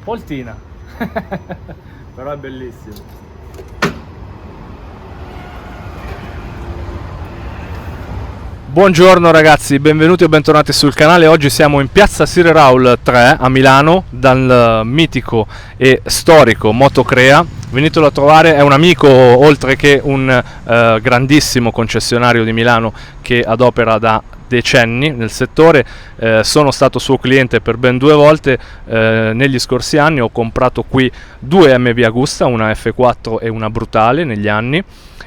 Poltina. Però è bellissimo. Buongiorno ragazzi, benvenuti o bentornati sul canale. Oggi siamo in piazza Sir Raul 3 a Milano dal mitico e storico Motocrea. Venitelo a trovare, è un amico oltre che un grandissimo concessionario di Milano che adopera da decenni nel settore. Sono stato suo cliente per ben 2 volte negli scorsi anni. Ho comprato qui 2 MV Agusta, una F4 e una Brutale negli anni,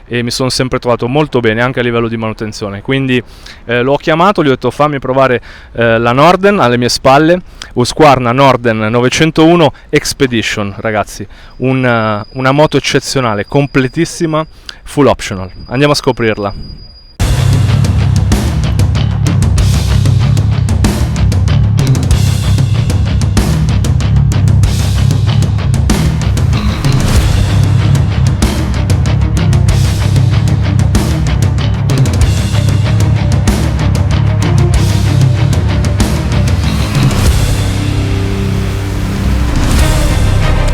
e mi sono sempre trovato molto bene anche a livello di manutenzione, quindi l'ho chiamato, gli ho detto fammi provare la Norden alle mie spalle, Husqvarna Norden 901 Expedition, ragazzi, una moto eccezionale, completissima, full optional. Andiamo a scoprirla.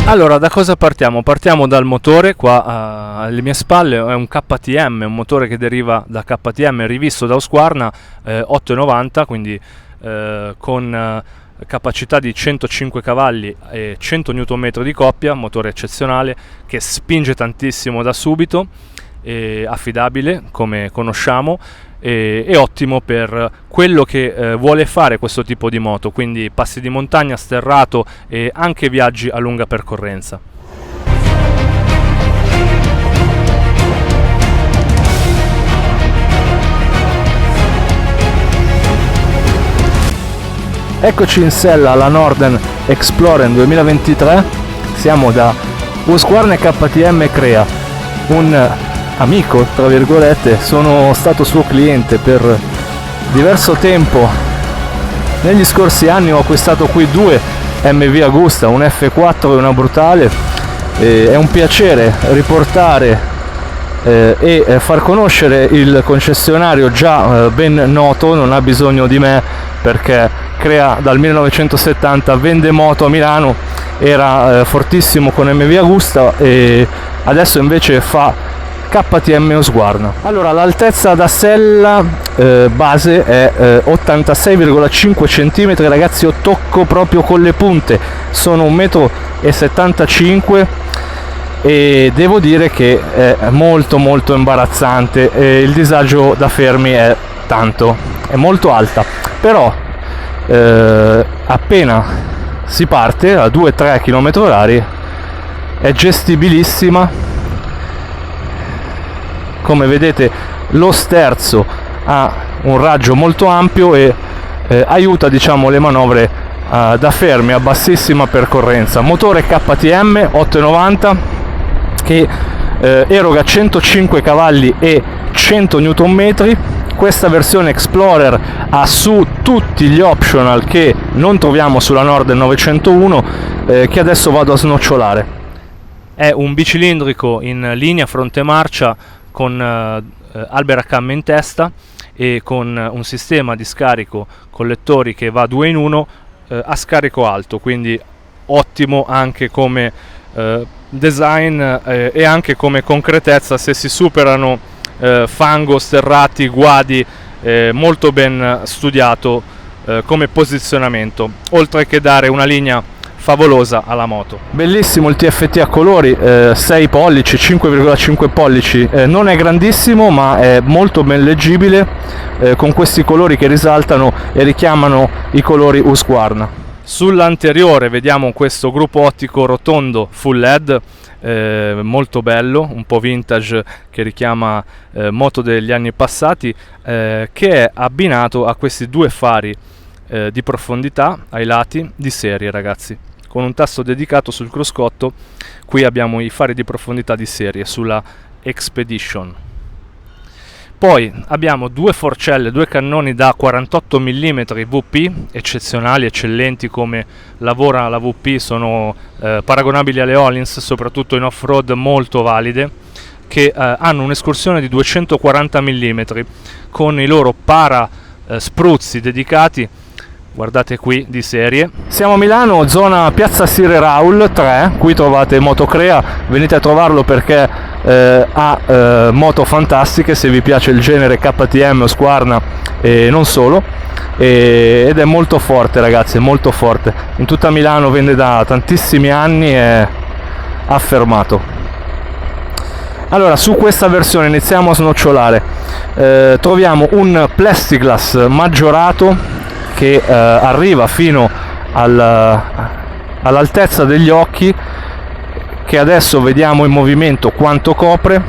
Allora, da cosa partiamo? Partiamo dal motore. Qua alle mie spalle è un KTM, un motore che deriva da KTM, rivisto da Husqvarna, 890, quindi con capacità di 105 cavalli e 100 Nm di coppia, motore eccezionale che spinge tantissimo da subito, affidabile come conosciamo, e ottimo per quello che vuole fare questo tipo di moto, quindi passi di montagna, sterrato e anche viaggi a lunga percorrenza. Eccoci in sella alla Norden Explorer 2023, siamo da Husqvarna KTM Crea, un amico tra virgolette. Sono stato suo cliente per diverso tempo. Negli scorsi anni ho acquistato qui 2 MV Agusta, un F4 e una Brutale. È un piacere riportare e far conoscere il concessionario già ben noto, non ha bisogno di me perché Crea dal 1970 vende moto a Milano, era fortissimo con MV Agusta e adesso invece fa KTM Husqvarna. Allora, l'altezza da sella base è 86,5 cm, ragazzi. Io tocco proprio con le punte, sono 1,75 m e devo dire che è molto imbarazzante, il disagio da fermi è tanto, è molto alta, però appena si parte a 2-3 km/h è gestibilissima. Come vedete, lo sterzo ha un raggio molto ampio e aiuta, diciamo, le manovre da fermi a bassissima percorrenza. Motore KTM 890 che eroga 105 cavalli e 100 Nm. Questa versione Explorer ha su tutti gli optional che non troviamo sulla Norden 901, che adesso vado a snocciolare. È un bicilindrico in linea fronte marcia con Alberacam in testa e con un sistema di scarico collettori che va 2 in 1 a scarico alto, quindi ottimo anche come design e anche come concretezza se si superano fango, sterrati, guadi, molto ben studiato come posizionamento, oltre che dare una linea favolosa alla moto. Bellissimo il TFT a colori, 6 pollici, 5,5 pollici, non è grandissimo ma è molto ben leggibile, con questi colori che risaltano e richiamano i colori Husqvarna. Sull'anteriore vediamo questo gruppo ottico rotondo full LED, molto bello, un po' vintage, che richiama moto degli anni passati, che è abbinato a questi 2 fari di profondità ai lati di serie, ragazzi, con un tasto dedicato sul cruscotto. Qui abbiamo i fari di profondità di serie sulla Expedition. Poi abbiamo 2 forcelle, 2 cannoni da 48 mm VP, eccezionali, eccellenti come lavora la VP, sono paragonabili alle Öhlins, soprattutto in off-road, molto valide, che hanno un'escursione di 240 mm con i loro para spruzzi dedicati, guardate qui, di serie. Siamo a Milano, zona Piazza Sire Raul 3, qui trovate Motocrea, venite a trovarlo perché ha moto fantastiche, se vi piace il genere KTM, Husqvarna e non solo, ed è molto forte ragazzi, è molto forte, in tutta Milano vende da tantissimi anni e affermato. Allora, su questa versione iniziamo a snocciolare. Troviamo un plexiglass maggiorato che arriva fino all'altezza degli occhi, che adesso vediamo in movimento quanto copre.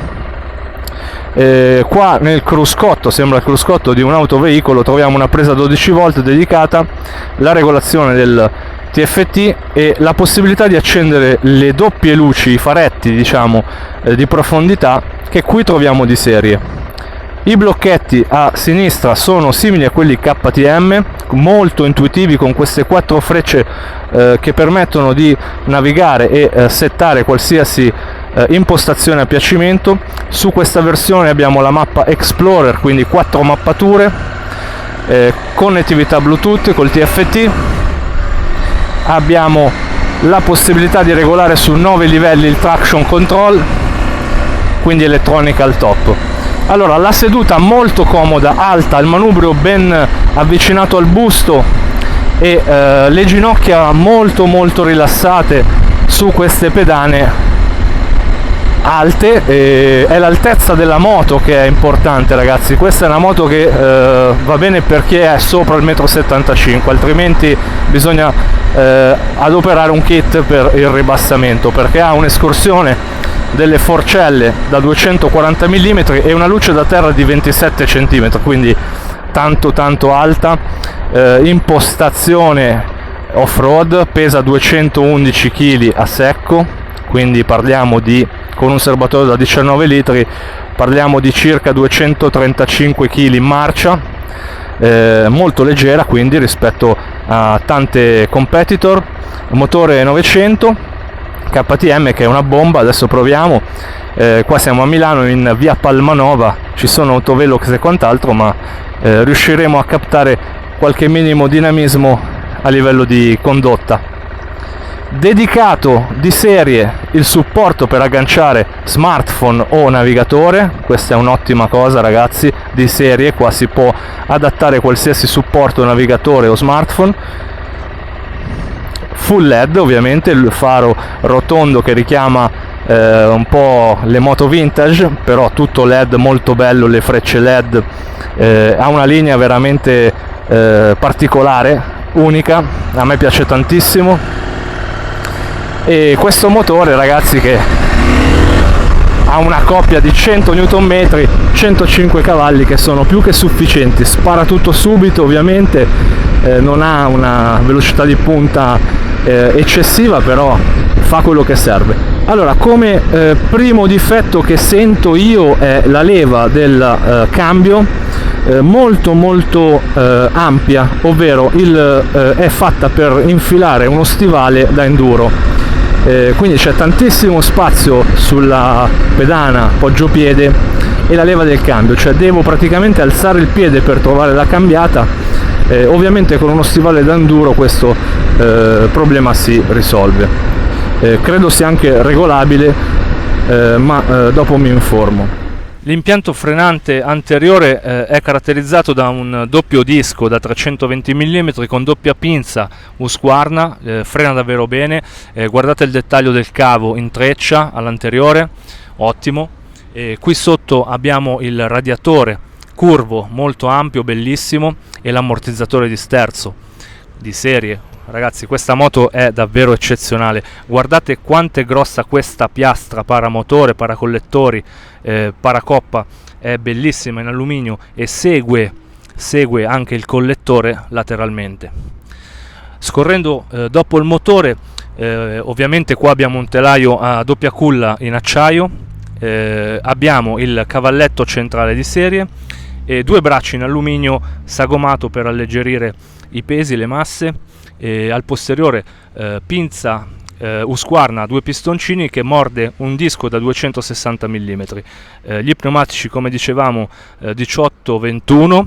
Qua nel cruscotto, sembra il cruscotto di un autoveicolo, troviamo una presa 12 volt dedicata, la regolazione del TFT e la possibilità di accendere le doppie luci, i faretti diciamo di profondità, che qui troviamo di serie. I blocchetti a sinistra sono simili a quelli KTM, molto intuitivi, con queste 4 frecce che permettono di navigare e settare qualsiasi impostazione a piacimento. Su questa versione abbiamo la mappa Explorer, quindi 4 mappature, connettività Bluetooth col TFT. Abbiamo la possibilità di regolare su 9 livelli il traction control, quindi elettronica al top. Allora, la seduta molto comoda, alta, il manubrio ben avvicinato al busto e le ginocchia molto rilassate su queste pedane alte. È l'altezza della moto che è importante ragazzi, questa è una moto che va bene per chi è sopra il 1,75 m, altrimenti bisogna adoperare un kit per il ribassamento, perché ha un'escursione delle forcelle da 240 mm e una luce da terra di 27 cm, quindi tanto alta. Impostazione off-road, pesa 211 kg a secco, quindi parliamo di, con un serbatoio da 19 litri, parliamo di circa 235 kg in marcia, molto leggera quindi rispetto a tante competitor. Motore 900 KTM che è una bomba. Adesso proviamo, qua siamo a Milano in via Palmanova, ci sono autovelox e quant'altro, ma riusciremo a captare qualche minimo dinamismo a livello di condotta. Dedicato di serie il supporto per agganciare smartphone o navigatore, questa è un'ottima cosa ragazzi, di serie qua si può adattare qualsiasi supporto navigatore o smartphone. Full LED ovviamente, il faro rotondo che richiama un po' le moto vintage, però tutto LED, molto bello, le frecce LED, ha una linea veramente particolare, unica, a me piace tantissimo. E questo motore ragazzi che ha una coppia di 100 Nm, 105 cavalli che sono più che sufficienti, spara tutto subito ovviamente, non ha una velocità di punta eccessiva, però fa quello che serve. Allora, come primo difetto che sento io è la leva del cambio, molto ampia, ovvero è fatta per infilare uno stivale da enduro. Quindi c'è tantissimo spazio sulla pedana poggiapiede e la leva del cambio, cioè devo praticamente alzare il piede per trovare la cambiata. Ovviamente con uno stivale da enduro questo problema si risolve. Credo sia anche regolabile, ma dopo mi informo. L'impianto frenante anteriore è caratterizzato da un doppio disco da 320 mm con doppia pinza Husqvarna, frena davvero bene, guardate il dettaglio del cavo in treccia all'anteriore, ottimo. Qui sotto abbiamo il radiatore curvo molto ampio, bellissimo, e l'ammortizzatore di sterzo di serie. Ragazzi, questa moto è davvero eccezionale, guardate quanto è grossa questa piastra paramotore, paracollettori, paracoppa, è bellissima, in alluminio, e segue anche il collettore lateralmente. Scorrendo dopo il motore, ovviamente qua abbiamo un telaio a doppia culla in acciaio, abbiamo il cavalletto centrale di serie e 2 bracci in alluminio sagomato per alleggerire i pesi, le masse. Al posteriore pinza Husqvarna a 2 pistoncini che morde un disco da 260 mm. Gli pneumatici, come dicevamo, 18-21,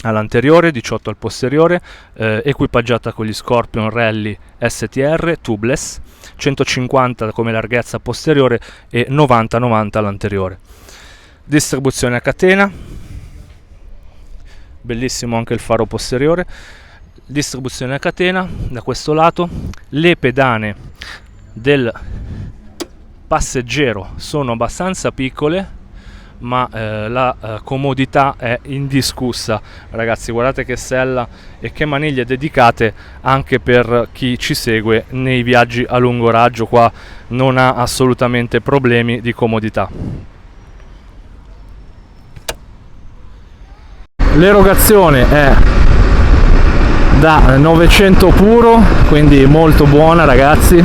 all'anteriore, 18 al posteriore, equipaggiata con gli Scorpion Rally STR tubeless, 150 come larghezza posteriore e 90-90 all'anteriore. Distribuzione a catena, bellissimo anche il faro posteriore. Distribuzione a catena da questo lato. Le pedane del passeggero sono abbastanza piccole, ma la comodità è indiscussa, ragazzi. Guardate che sella e che maniglie dedicate anche per chi ci segue nei viaggi a lungo raggio. Qua non ha assolutamente problemi di comodità. L'erogazione è da 900 puro, quindi molto buona, ragazzi.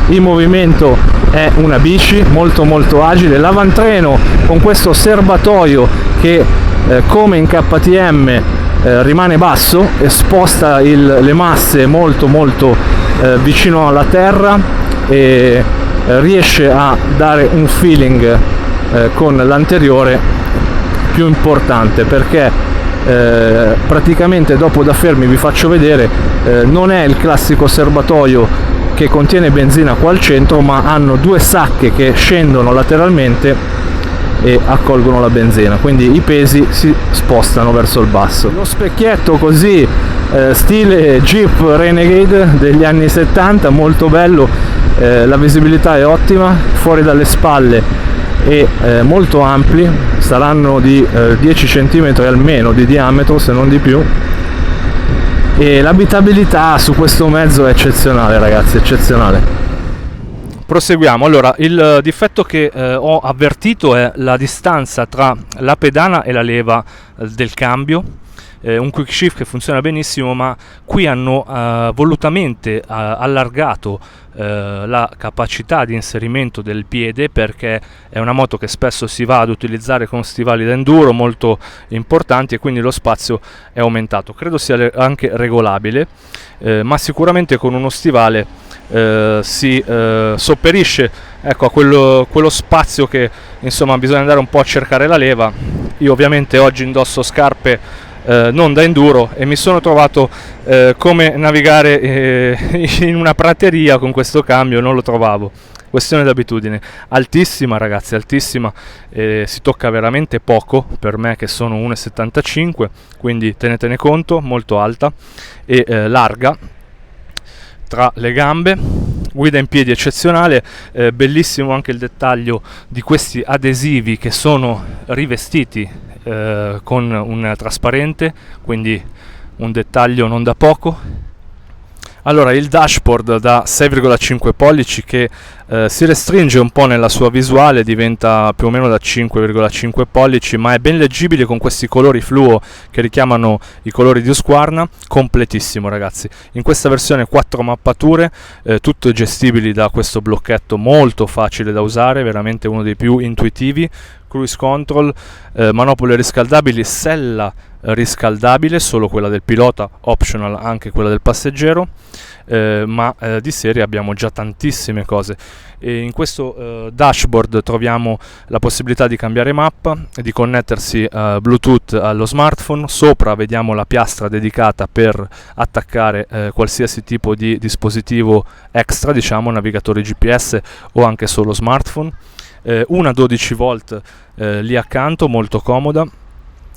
Il movimento è una bici molto agile. L'avantreno con questo serbatoio che come in KTM rimane basso e sposta le masse molto vicino alla terra, e riesce a dare un feeling con l'anteriore più importante, perché praticamente dopo da fermi, vi faccio vedere, non è il classico serbatoio che contiene benzina qua al centro, ma hanno due sacche che scendono lateralmente e accolgono la benzina, quindi i pesi si spostano verso il basso. Lo specchietto così stile Jeep Renegade degli anni 70, molto bello, la visibilità è ottima, fuori dalle spalle e molto ampli, saranno di 10 cm almeno di diametro, se non di più, e l'abitabilità su questo mezzo è eccezionale, ragazzi, eccezionale. Proseguiamo. Allora, il difetto che ho avvertito è la distanza tra la pedana e la leva del cambio. Un quick shift che funziona benissimo, ma qui hanno volutamente allargato la capacità di inserimento del piede, perché è una moto che spesso si va ad utilizzare con stivali da enduro molto importanti, e quindi lo spazio è aumentato. Credo sia anche regolabile, ma sicuramente con uno stivale si sopperisce, ecco, a quello spazio che insomma bisogna andare un po' a cercare la leva. Io ovviamente oggi indosso scarpe non da enduro e mi sono trovato come navigare in una prateria con questo cambio, non lo trovavo. Questione d'abitudine. Altissima, ragazzi, altissima, si tocca veramente poco per me che sono 1,75, quindi tenetene conto, molto alta e larga tra le gambe. Guida in piedi eccezionale, bellissimo anche il dettaglio di questi adesivi che sono rivestiti con un trasparente, quindi un dettaglio non da poco. Allora, il dashboard da 6,5 pollici che si restringe un po' nella sua visuale, diventa più o meno da 5,5 pollici, ma è ben leggibile con questi colori fluo che richiamano i colori di Husqvarna. Completissimo, ragazzi. In questa versione 4 mappature, tutte gestibili da questo blocchetto molto facile da usare, veramente uno dei più intuitivi. Cruise control, manopole riscaldabili, sella riscaldabile, solo quella del pilota, optional anche quella del passeggero, ma di serie abbiamo già tantissime cose. E in questo dashboard troviamo la possibilità di cambiare mappa, di connettersi Bluetooth allo smartphone. Sopra vediamo la piastra dedicata per attaccare qualsiasi tipo di dispositivo extra, diciamo navigatore GPS o anche solo smartphone. Una 12 volt lì accanto, molto comoda,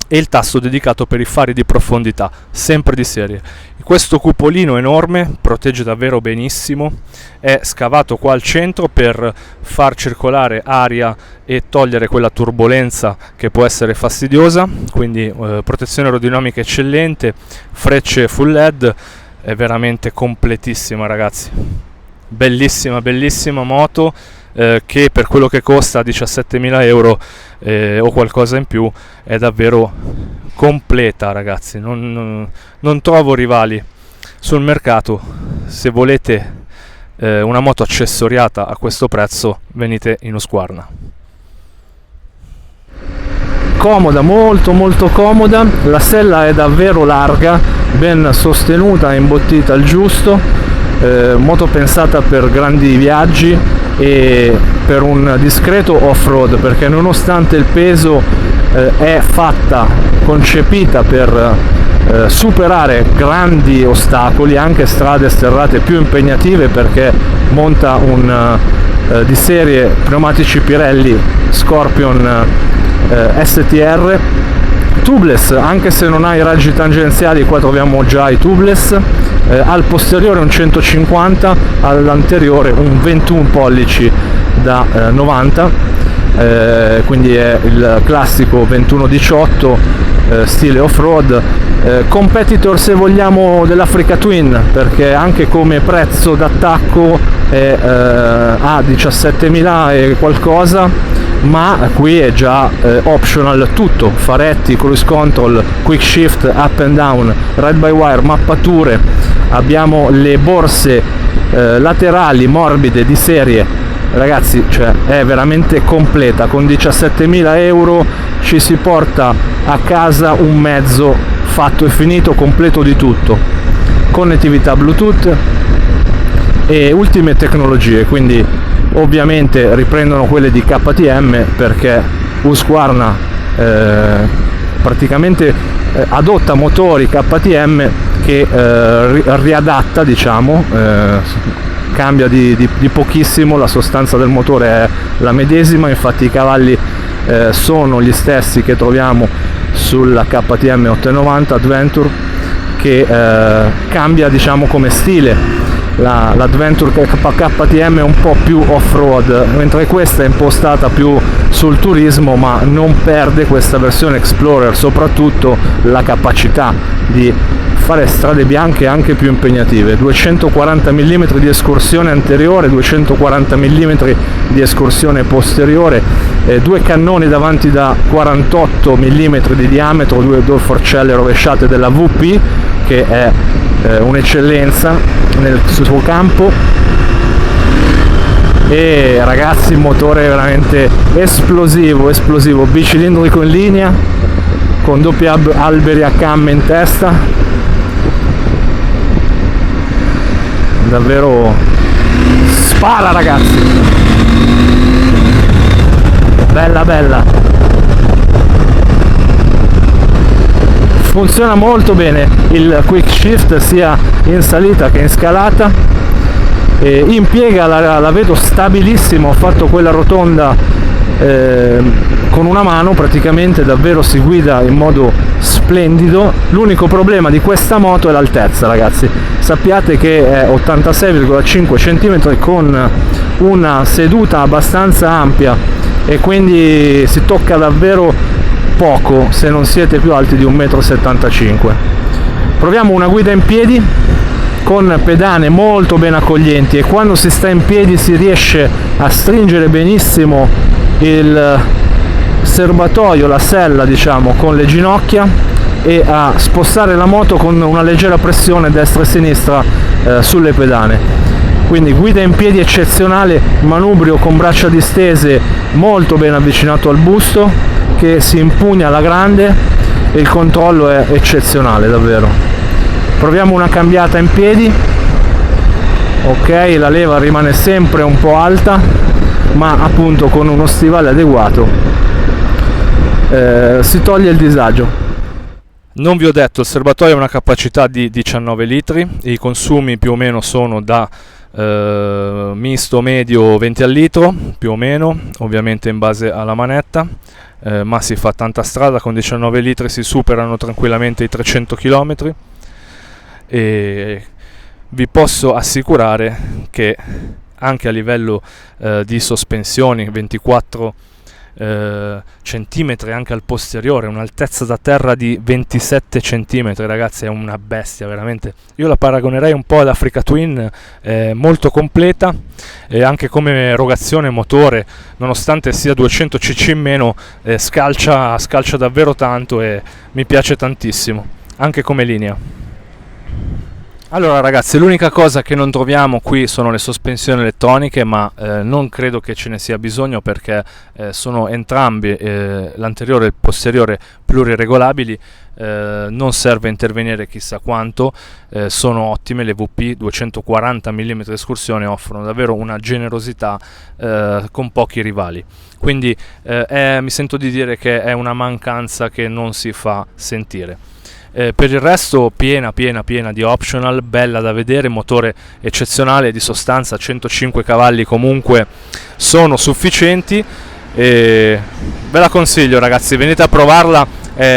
e il tasto dedicato per i fari di profondità, sempre di serie. Questo cupolino enorme protegge davvero benissimo, è scavato qua al centro per far circolare aria e togliere quella turbolenza che può essere fastidiosa, quindi protezione aerodinamica eccellente, frecce full LED, è veramente completissima, ragazzi. Bellissima, bellissima moto, che per quello che costa 17.000 euro o qualcosa in più è davvero completa, ragazzi. Non trovo rivali sul mercato. Se volete una moto accessoriata a questo prezzo, venite in Husqvarna. Comoda, molto comoda, la sella è davvero larga, ben sostenuta e imbottita al giusto, moto pensata per grandi viaggi, e per un discreto off-road, perché nonostante il peso è concepita per superare grandi ostacoli, anche strade sterrate più impegnative, perché monta di serie pneumatici Pirelli Scorpion STR tubeless, anche se non ha i raggi tangenziali. Qua troviamo già i tubeless, al posteriore un 150, all'anteriore un 21 pollici da 90, quindi è il classico 21-18 stile off-road, competitor se vogliamo dell'Africa Twin, perché anche come prezzo d'attacco è a 17.000 e qualcosa, ma qui è già optional tutto: faretti, cruise control, quick shift, up and down, ride by wire, mappature, abbiamo le borse laterali morbide di serie. Ragazzi, cioè, è veramente completa. Con 17.000 euro ci si porta a casa un mezzo fatto e finito, completo di tutto, connettività Bluetooth e ultime tecnologie. Quindi ovviamente riprendono quelle di KTM, perché Husqvarna praticamente adotta motori KTM che riadatta, diciamo, cambia di pochissimo, la sostanza del motore è la medesima, infatti i cavalli sono gli stessi che troviamo sulla KTM 890 Adventure, che cambia, diciamo, come stile. L'Adventure KTM è un po' più off-road, mentre questa è impostata più sul turismo, ma non perde questa versione Explorer soprattutto la capacità di fare strade bianche anche più impegnative. 240 mm di escursione anteriore, 240 mm di escursione posteriore, due cannoni davanti da 48 mm di diametro, due forcelle rovesciate della VP, che è un'eccellenza nel suo campo. E ragazzi, il motore è veramente esplosivo, bicilindrico in linea, con doppi alberi a camme in testa, davvero spara, ragazzi, bella. Funziona molto bene il quick shift sia in salita che in scalata, e in piega la vedo stabilissimo. Ho fatto quella rotonda con una mano praticamente, davvero si guida in modo splendido. L'unico problema di questa moto è l'altezza, ragazzi. Sappiate che è 86,5 cm con una seduta abbastanza ampia, e quindi si tocca davvero poco se non siete più alti di 1,75 m. Proviamo una guida in piedi con pedane molto ben accoglienti, e quando si sta in piedi si riesce a stringere benissimo il serbatoio, la sella, diciamo, con le ginocchia, e a spostare la moto con una leggera pressione destra e sinistra sulle pedane. Quindi guida in piedi eccezionale, manubrio con braccia distese molto ben avvicinato al busto, che si impugna alla grande, e il controllo è eccezionale, davvero. Proviamo una cambiata in piedi. Ok, la leva rimane sempre un po' alta, ma appunto con uno stivale adeguato si toglie il disagio. Non vi ho detto, il serbatoio ha una capacità di 19 litri, i consumi più o meno sono da misto medio 20 al litro, più o meno, ovviamente in base alla manetta, ma si fa tanta strada. Con 19 litri si superano tranquillamente i 300 km, e vi posso assicurare che anche a livello di sospensioni, 24 centimetri anche al posteriore, un'altezza da terra di 27 centimetri, ragazzi, è una bestia veramente. Io la paragonerei un po' all'Africa Twin, molto completa, e anche come erogazione motore, nonostante sia 200 cc in meno, scalcia davvero tanto, e mi piace tantissimo anche come linea. Allora ragazzi, l'unica cosa che non troviamo qui sono le sospensioni elettroniche, ma non credo che ce ne sia bisogno perché sono entrambi, l'anteriore e il posteriore, pluriregolabili. Non serve intervenire chissà quanto, sono ottime. Le VP 240 mm escursione offrono davvero una generosità con pochi rivali, quindi mi sento di dire che è una mancanza che non si fa sentire. Per il resto piena di optional, bella da vedere, motore eccezionale, di sostanza 105 cavalli comunque sono sufficienti, e ve la consiglio ragazzi, venite a provarla,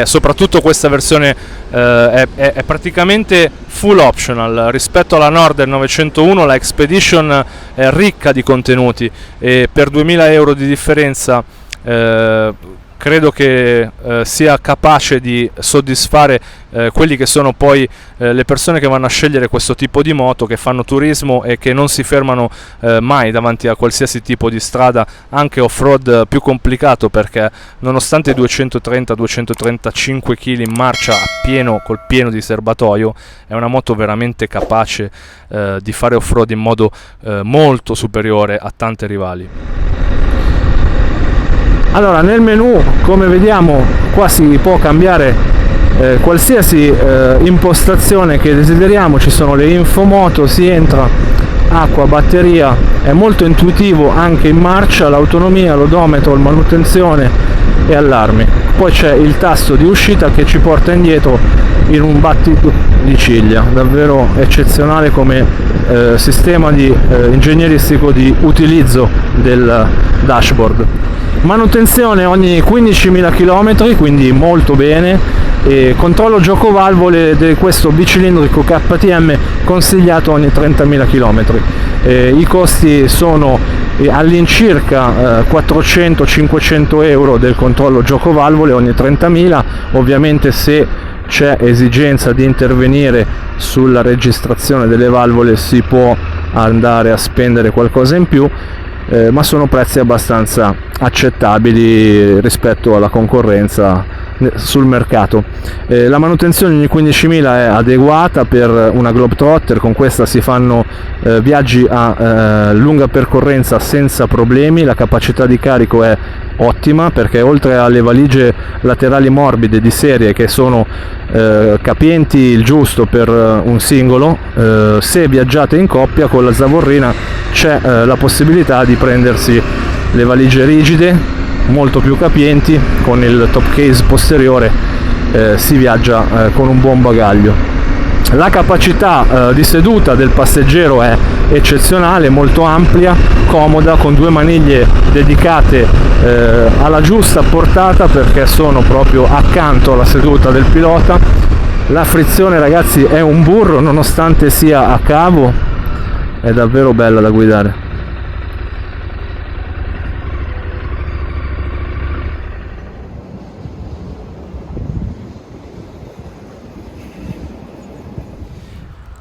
soprattutto questa versione è praticamente full optional rispetto alla Northern 901. La Expedition è ricca di contenuti e per 2000 euro di differenza credo che sia capace di soddisfare quelli che sono poi le persone che vanno a scegliere questo tipo di moto, che fanno turismo e che non si fermano mai davanti a qualsiasi tipo di strada, anche off-road più complicato, perché nonostante i 230-235 kg in marcia a pieno, col pieno di serbatoio, è una moto veramente capace di fare off-road in modo molto superiore a tante rivali. Allora, nel menu, come vediamo, qua si può cambiare qualsiasi impostazione che desideriamo. Ci sono le infomoto, si entra, acqua, batteria, è molto intuitivo anche in marcia, l'autonomia, l'odometro, la manutenzione e allarmi. Poi c'è il tasto di uscita che ci porta indietro in un battito di ciglia, davvero eccezionale come sistema di ingegneristico di utilizzo del dashboard. Manutenzione ogni 15.000 km, quindi molto bene, e controllo giocovalvole di questo bicilindrico KTM consigliato ogni 30.000 km. I costi sono all'incirca 400-500 euro del controllo giocovalvole ogni 30.000. Ovviamente se c'è esigenza di intervenire sulla registrazione delle valvole si può andare a spendere qualcosa in più, ma sono prezzi abbastanza accettabili rispetto alla concorrenza sul mercato. La manutenzione ogni 15.000 è adeguata per una Globetrotter. Con questa si fanno viaggi a lunga percorrenza senza problemi. La capacità di carico è ottima, perché oltre alle valigie laterali morbide di serie che sono capienti il giusto per un singolo, se viaggiate in coppia con la zavorrina c'è la possibilità di prendersi le valigie rigide molto più capienti. Con il top case posteriore si viaggia con un buon bagaglio. La capacità di seduta del passeggero è eccezionale, molto ampia, comoda, con due maniglie dedicate alla giusta portata, perché sono proprio accanto alla seduta del pilota. La frizione ragazzi è un burro, nonostante sia a cavo, è davvero bella da guidare.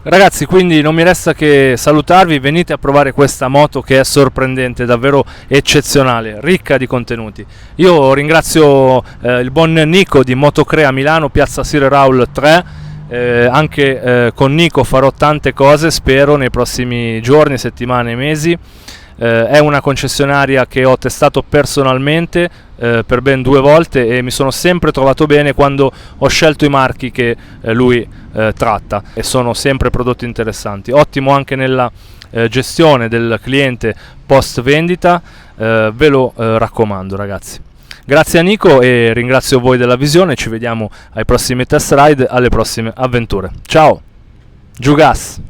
Ragazzi, quindi non mi resta che salutarvi. Venite a provare questa moto che è sorprendente, davvero eccezionale, ricca di contenuti. Io ringrazio il buon Nico di Motocrea Milano, piazza Sire Raul 3. Anche con Nico farò tante cose, spero, nei prossimi giorni, settimane e mesi. È una concessionaria che ho testato personalmente per ben 2 volte e mi sono sempre trovato bene quando ho scelto i marchi che lui tratta, e sono sempre prodotti interessanti. Ottimo anche nella gestione del cliente post vendita, ve lo raccomando ragazzi. Grazie a Nico e ringrazio voi della visione. Ci vediamo ai prossimi test ride, alle prossime avventure. Ciao, giù gas!